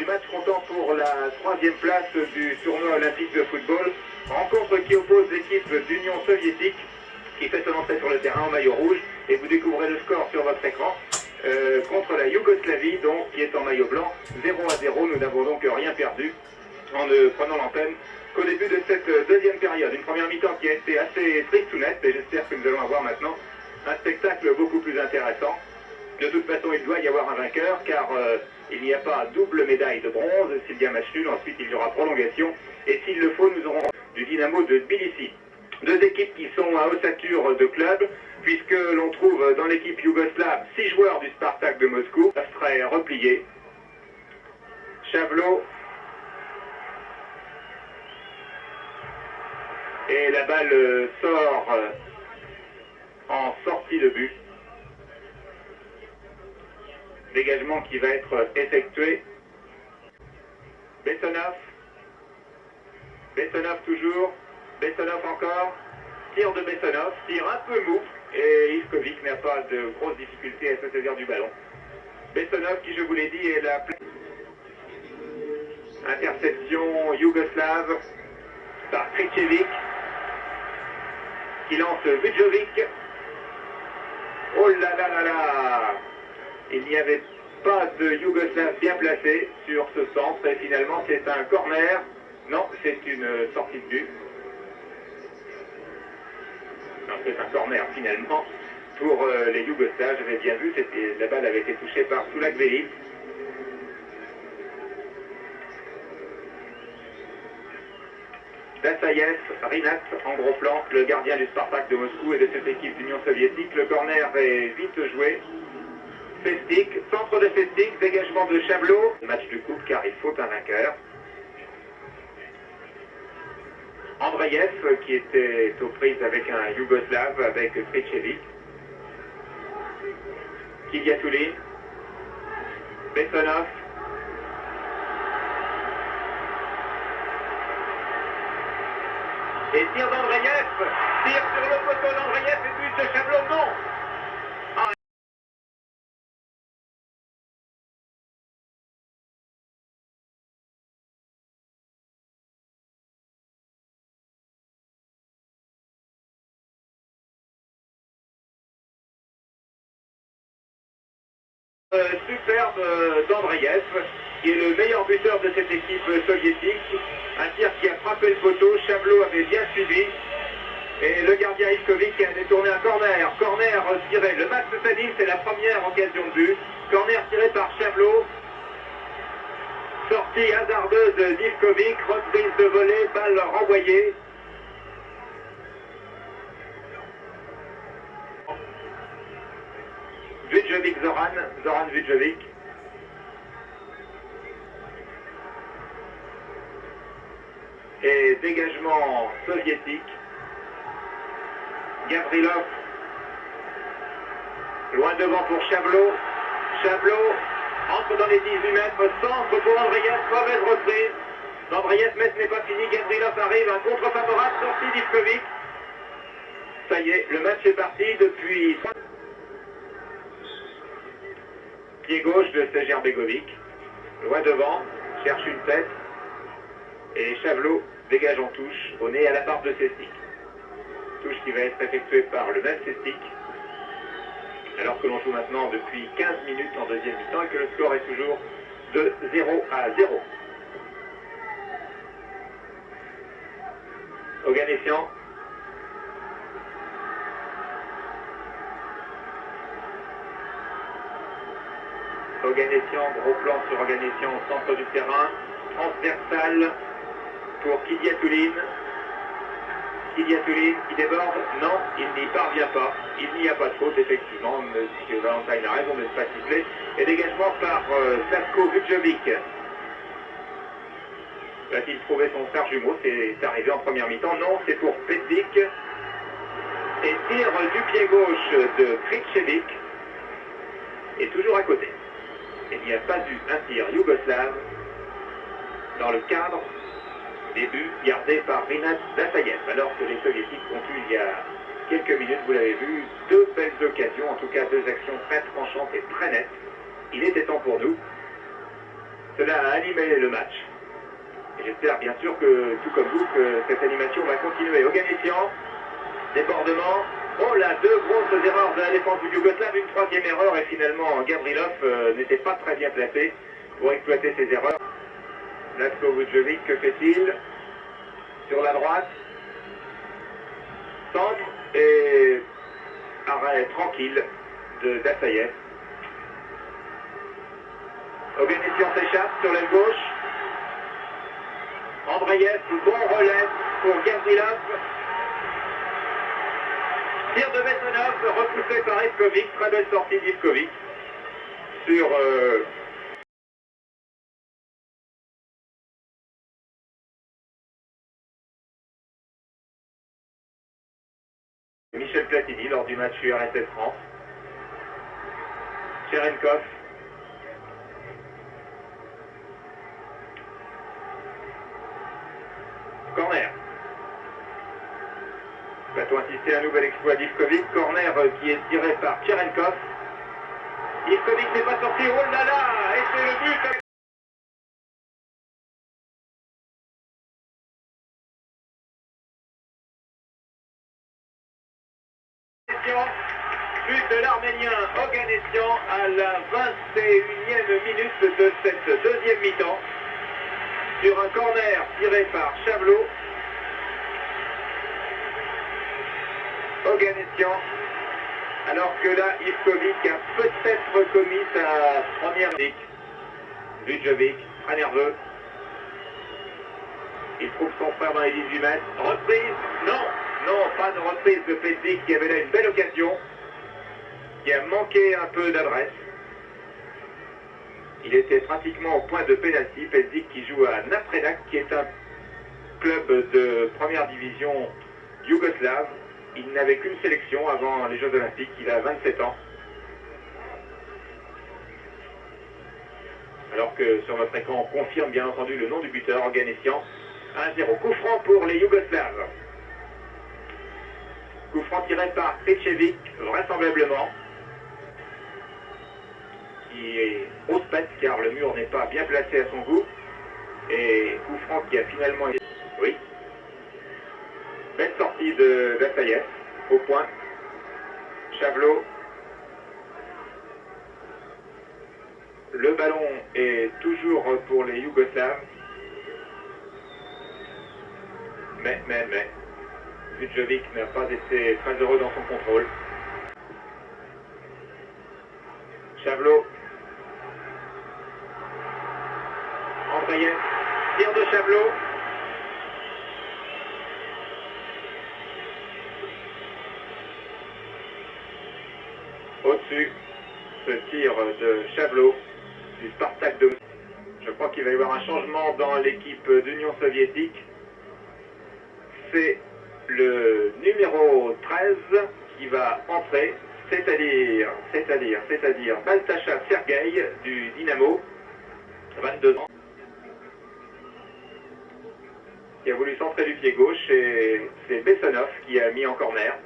du match comptant pour la 3e place du tournoi olympique de football. Rencontre qui oppose l'équipe d'Union soviétique qui fait son entrée sur le terrain en maillot rouge, et vous découvrez le score sur votre écran, contre la Yougoslavie, donc, qui est en maillot blanc, 0-0. Nous n'avons donc rien perdu en ne prenant l'antenne qu'au début de cette deuxième période. Une première mi-temps qui a été assez tristounette, et j'espère que nous allons avoir maintenant un spectacle beaucoup plus intéressant. De toute façon, il doit y avoir un vainqueur, car il n'y a pas double médaille de bronze. S'il y a match nul, ensuite il y aura prolongation, et s'il le faut, nous aurons du Dynamo de Tbilissi. Deux équipes qui sont à ossature de club, puisque l'on trouve dans l'équipe yougoslave 6 joueurs du Spartak de Moscou. Ça serait replié. Chavlo. Et la balle sort en sortie de but. Dégagement qui va être effectué. Bessonov. Bessonov toujours. Bessonov encore. Tir de Bessonov. Tir un peu mou. Et Ivkovic n'a pas de grosses difficultés à se saisir du ballon. Bessonov qui, je vous l'ai dit, est la interception yougoslave par Kričević qui lance Vujovic. Oh là là là là! Il n'y avait pas de Yougoslave bien placé sur ce centre, et finalement c'est un corner. Non, c'est une sortie de but. Non, c'est un corner finalement pour les Yougoslaves. J'avais bien vu, la balle avait été touchée par Sulakveli. Dassaïev, Rinat en gros plan, le gardien du Spartak de Moscou et de cette équipe d'Union soviétique. Le corner est vite joué. Festik, centre de Festik, dégagement de Chavlo. Match de coupe car il faut un vainqueur. Andreev qui était aux prises avec un Yougoslave, avec Kričević. Kigiatulin. Bessonov. Et tir d'Andreev. Tir sur le poteau d'Andreev et but de Chavlo. Non. Superbe d'Andreev, qui est le meilleur buteur de cette équipe soviétique. Un tir qui a frappé le poteau. Chavlo avait bien suivi. Et le gardien Ivkovic a détourné un corner. Corner tiré. Le match se finit, c'est la première occasion de but. Corner tiré par Chavlo. Sortie hasardeuse d'Ivkovic. Reprise de volée. Balle renvoyée. Vujovic, Zoran Vujovic. Et dégagement soviétique. Gavrilov. Loin devant pour Chavlo. Chavlo entre dans les 18 mètres. Centre pour Andreev. Mauvaise reprise. Andreev, mais ce n'est pas fini. Gavrilov arrive. Un contre favorable. Sortie d'Ivkovic. Ça y est, le match est parti depuis... Pied gauche de Serge Begovic, loin devant, cherche une tête, et Chavlo dégage en touche, au nez à la barre de Sestik. Touche qui va être effectuée par le même Sestik, alors que l'on joue maintenant depuis 15 minutes en deuxième mi-temps et que le score est toujours de 0-0. Oganessian. Oganessian, gros plan sur Oganessian au centre du terrain, transversal pour Kigiatulin. Kigiatulin qui déborde, non, il n'y parvient pas. Il n'y a pas de faute, effectivement, M. Valentine a raison de ne pas siffler. Et dégagement par Slavko Vujovic. Va-t-il trouver son frère jumeau? C'est arrivé en première mi-temps. Non, c'est pour Petlik. Et tir du pied gauche de Kričević. Et toujours à côté. Il n'y a pas eu un tir yougoslave dans le cadre des buts gardés par Rinat Dassaïev, alors que les soviétiques ont eu il y a quelques minutes, vous l'avez vu, 2 belles occasions, en tout cas 2 actions très tranchantes et très nettes. Il était temps pour nous Cela a animé le match. Et j'espère bien sûr que, tout comme vous, que cette animation va continuer. Oganessian, débordement. Oh là, deux grosses erreurs de la défense du Yougoslave, une troisième erreur et finalement Gavrilov n'était pas très bien placé pour exploiter ses erreurs. Latko Vujovic, que fait-il? Sur la droite, centre et arrêt tranquille de Dassayev. Oganessian s'échappe sur l'aile gauche. Andreev, bon relais pour Gavrilov. Tir de Bessonov, repoussé par Ivkovic, très belle sortie d'Ivkovic sur Michel Platini lors du match URSS France. Cherenkov. Corner. Va-t-on assister à un nouvel exploit d'Ivkovic? Corner qui est tiré par Cherenkov. Ivkovic n'est pas sorti. Oh là là! Et c'est le but! But de l'Arménien Oganessian à la 21e minute de cette deuxième mi-temps. Sur un corner tiré par Chavelot. Oganessian, alors que là, Ivkovic a peut-être commis sa première ligue. Vujovic, très nerveux. Il trouve son frère dans les 18 mètres. Reprise, non, pas de reprise de Pedzic qui avait là une belle occasion, qui a manqué un peu d'adresse. Il était pratiquement au point de pénalty. Pedzic qui joue à Napredak, qui est un club de première division yougoslave. Il n'avait qu'une sélection avant les Jeux Olympiques, il a 27 ans. Alors que sur votre écran, on confirme bien entendu le nom du buteur, Oganessian. 1-0. Coup franc pour les Yougoslaves. Coup franc tiré par Pechevic, vraisemblablement. Qui est grosse pète car le mur n'est pas bien placé à son goût. Et coup franc qui a finalement été... Oui. Belle sortie de Dassayev, au point. Chavelot. Le ballon est toujours pour les Yougoslaves. Mais. Vujovic n'a pas été très heureux dans son contrôle. Chavelot. Andreev. Tir de Chavelot. Au-dessus, ce tir de Chavelot du Spartak de... Je crois qu'il va y avoir un changement dans l'équipe d'Union soviétique. C'est le numéro 13 qui va entrer, c'est-à-dire Baltasha Sergueï du Dynamo, 22 ans, qui a voulu centrer du pied gauche et c'est Bessonov qui a mis en corner.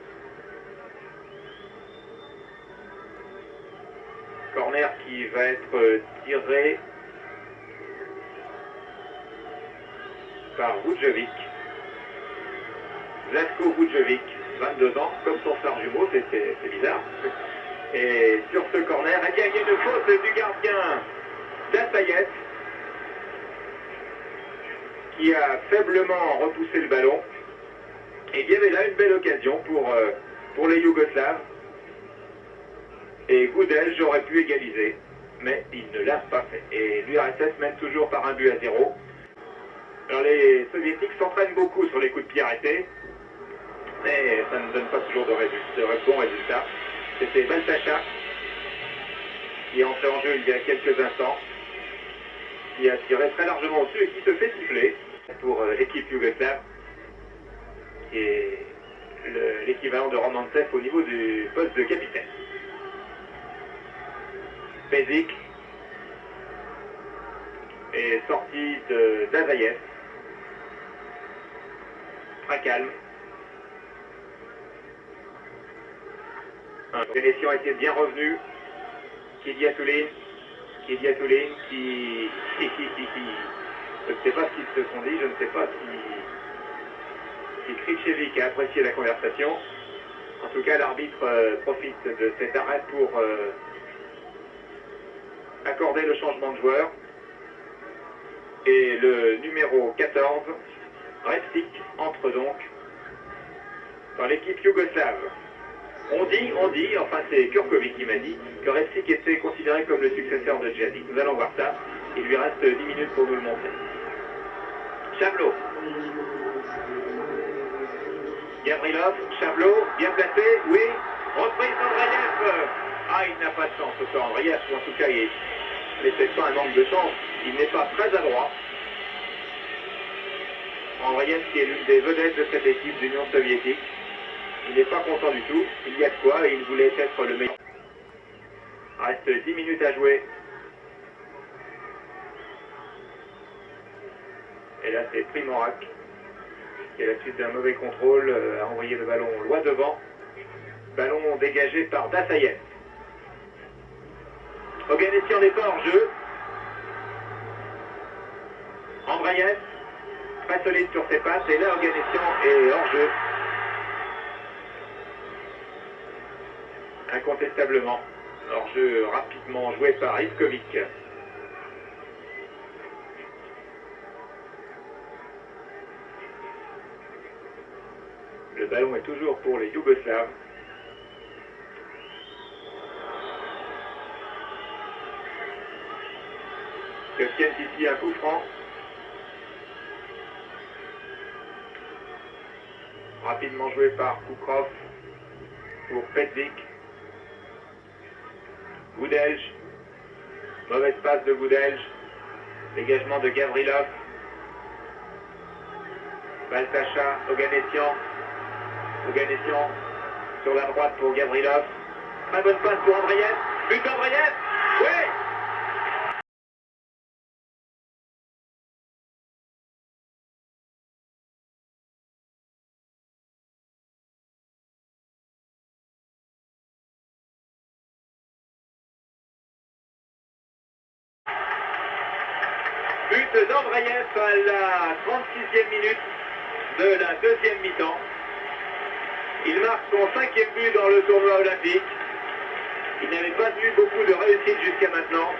Corner qui va être tiré par Vujovic. Latko Vujovic, 22 ans, comme son frère jumeau, c'est bizarre. Et sur ce corner, il y a une faute du gardien Dassayev qui a faiblement repoussé le ballon. Et il y avait là une belle occasion pour les Yougoslaves. Et Goudelj aurait pu égaliser, mais il ne l'a pas fait. Et l'URSS mène toujours par 1-0. Alors les soviétiques s'entraînent beaucoup sur les coups de pied arrêtés, mais ça ne donne pas toujours de bons résultats. C'était Baltasha qui est entré en jeu il y a quelques instants, qui a tiré très largement au-dessus et qui se fait siffler pour l'équipe yougoslave, qui est l'équivalent de Romantsev au niveau du poste de capitaine. Pedzic est sorti de Dassayev, très calme. Oganessian était bien revenu. Kyliatoulin Kidiatouline qui... Je ne sais pas ce qu'ils se sont dit, je ne sais pas si Krivcevic a apprécié la conversation. En tout cas, l'arbitre profite de cet arrêt pour accorder le changement de joueur. Et le numéro 14, Repsik, entre donc dans l'équipe yougoslave. On dit, enfin c'est Kurkovic qui m'a dit, que Repsik était considéré comme le successeur de Djadji. Nous allons voir ça. Il lui reste 10 minutes pour nous le montrer. Chablot. Gavrilov, Chablot, bien placé, oui. Reprise d'Andreyev. Ah, il n'a pas de chance, ce soir, Andreyev, ou en tout cas, il n'est peut-être pas un manque de chance. Il n'est pas très adroit. Andreyev, qui est l'une des vedettes de cette équipe d'Union soviétique. Il n'est pas content du tout. Il y a de quoi et il voulait être le meilleur. Reste 10 minutes à jouer. Et là, c'est Primorac qui, à la suite d'un mauvais contrôle, a envoyé le ballon loin devant. Ballon dégagé par Dassayev. Oganessian n'est pas hors jeu. Andreyev, pas solide sur ses passes. Et là, Oganessian est hors jeu. Incontestablement. Hors jeu rapidement joué par Ivkovic. Le ballon est toujours pour les Yougoslaves. Qui obtiennent ici un coup franc. Rapidement joué par Kukrov pour Petzik. Goudelj. Mauvaise passe de Goudelj. Dégagement de Gavrilov. Baltacha, Oganessian. Oganessian sur la droite pour Gavrilov. Très bonne passe pour Andreyev. But d'Andreyev. Oui. But d'Andreyev à la 36e minute de la deuxième mi-temps. Il marque son 5e but dans le tournoi olympique. Il n'avait pas eu beaucoup de réussite jusqu'à maintenant.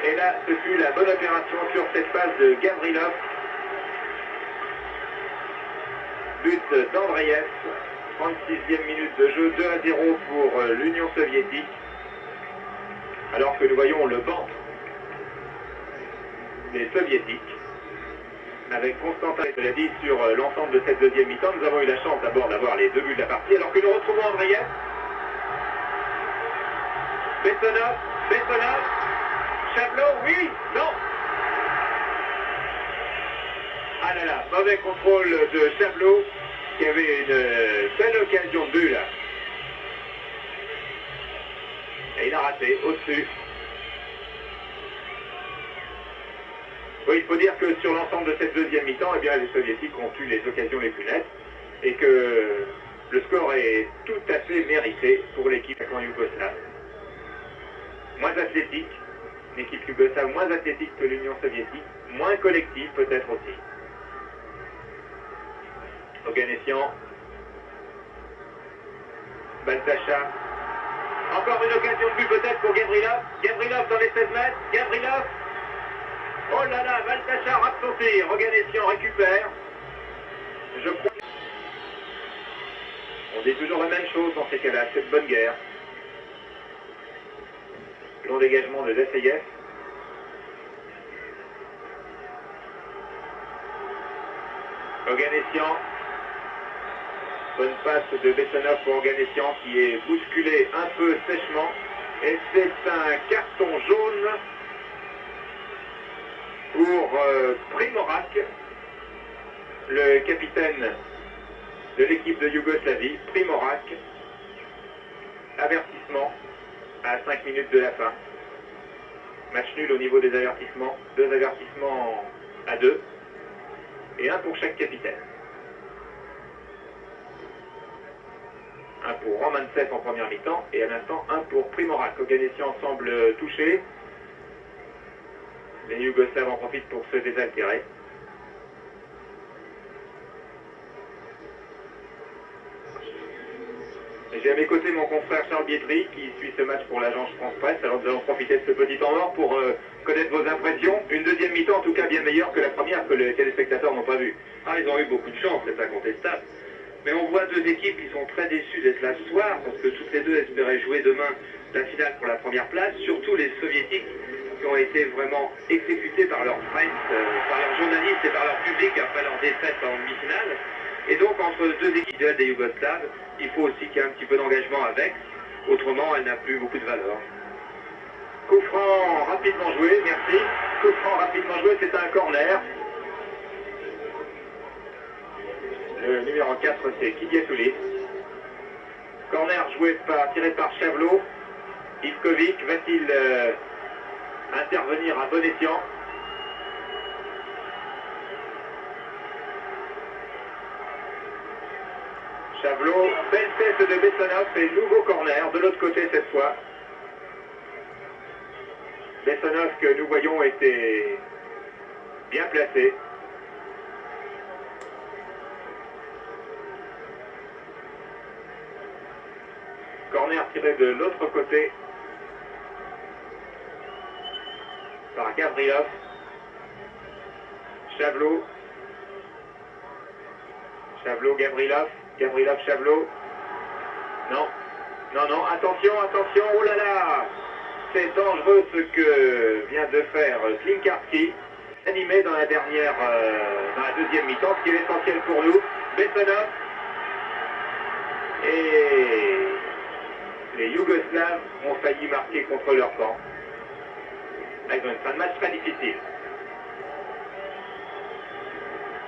Et là, ce fut la bonne opération sur cette passe de Gavrilov. But d'Andreyev. 36e minute de jeu, 2-0 pour l'Union soviétique. Alors que nous voyons le banc des soviétiques. Avec Constantin, je l'ai dit, sur l'ensemble de cette deuxième mi-temps, nous avons eu la chance d'abord d'avoir les 2 buts de la partie, alors que nous retrouvons Andreyev. Bessonov, Chablot, oui, non. Ah là là, mauvais contrôle de Chablot, qui avait une belle occasion de but là. Et il a raté, au-dessus. Oui, il faut dire que sur l'ensemble de cette deuxième mi-temps, eh bien, les soviétiques ont eu les occasions les plus nettes et que le score est tout à fait mérité pour l'équipe yougoslave. Moins athlétique, une équipe yougoslave moins athlétique que l'Union soviétique, moins collective peut-être aussi. Oganessian, Baltacha, encore une occasion de but peut-être pour Gavrilov. Gavrilov dans les 16 mètres, Gavrilov. Oh là là, Baltacha rate son tir, Oganessian récupère. Je crois. On dit toujours la même chose dans ces cas-là, c'est de bonne guerre. Long dégagement de Dassayev. Oganessian. Bonne passe de Bessonov pour Oganessian qui est bousculé un peu sèchement. Et c'est un carton jaune pour Primorac, le capitaine de l'équipe de Yougoslavie. Primorac, avertissement à 5 minutes de la fin. Match nul au niveau des avertissements, 2 avertissements à 2 et 1 pour chaque capitaine. Un pour Romantsev en première mi-temps et à l'instant un pour Primorac. Oganessian semble touché. Les Yougoslaves en profitent pour se désaltérer. J'ai à mes côtés mon confrère Charles Bietri qui suit ce match pour l'agence France Presse. Alors nous allons profiter de ce petit temps mort pour connaître vos impressions. Une deuxième mi-temps en tout cas bien meilleure que la première que les téléspectateurs n'ont pas vue. Ah, ils ont eu beaucoup de chance, c'est incontestable. Mais on voit deux équipes qui sont très déçues d'être là ce soir parce que toutes les deux espéraient jouer demain la finale pour la première place, surtout les soviétiques qui ont été vraiment exécutés par leurs presse, par leurs journalistes et par leur public après leur défaite en demi-finale. Et donc entre deux équipes duel des Yougoslaves, il faut aussi qu'il y ait un petit peu d'engagement avec, autrement elle n'a plus beaucoup de valeur. Coup franc rapidement joué, merci. Coup franc rapidement joué, c'est un corner. Le numéro 4 c'est Kidiatoulis. Corner tiré par Chavelot. Ivkovic va-t-il intervenir à bon escient? Chavelot, belle tête de Bessonov et nouveau corner de l'autre côté cette fois. Bessonov que nous voyons était bien placé. Corner tiré de l'autre côté par Gavrilov. Chavelot. Chavelot, Gavrilov. Gavrilov, Chavelot. Non. Non, non. Attention, attention. Oh là là. C'est dangereux ce que vient de faire Klinkarski. Animé dans la deuxième mi-temps, ce qui est essentiel pour nous. Bessonov. Et les Yougoslaves ont failli marquer contre leur camp. Ils ont une fin de match très difficile.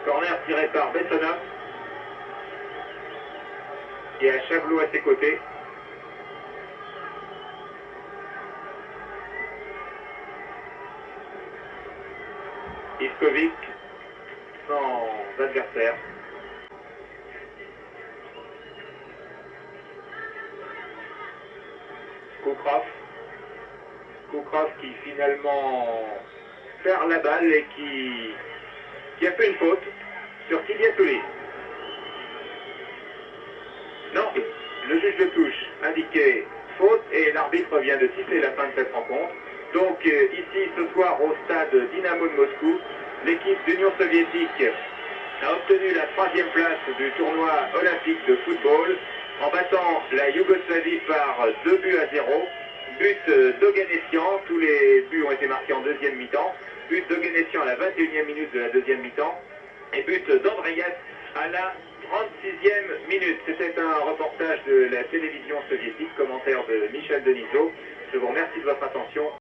Corner tiré par Bessonov. Et à Chavelot à ses côtés. Ivkovic sans adversaire. Kukrov qui finalement perd la balle et qui a fait une faute sur Kidiatoulis. Non, le juge de touche indiquait faute et l'arbitre vient de siffler la fin de cette rencontre. Donc ici ce soir au stade Dynamo de Moscou, l'équipe d'Union soviétique a obtenu la 3e place du tournoi olympique de football en battant la Yougoslavie par 2-0. But d'Oganessian, tous les buts ont été marqués en deuxième mi-temps. But d'Oganessian à la 21e minute de la deuxième mi-temps. Et but d'Andreas à la 36e minute. C'était un reportage de la télévision soviétique, commentaire de Michel Denisot. Je vous remercie de votre attention.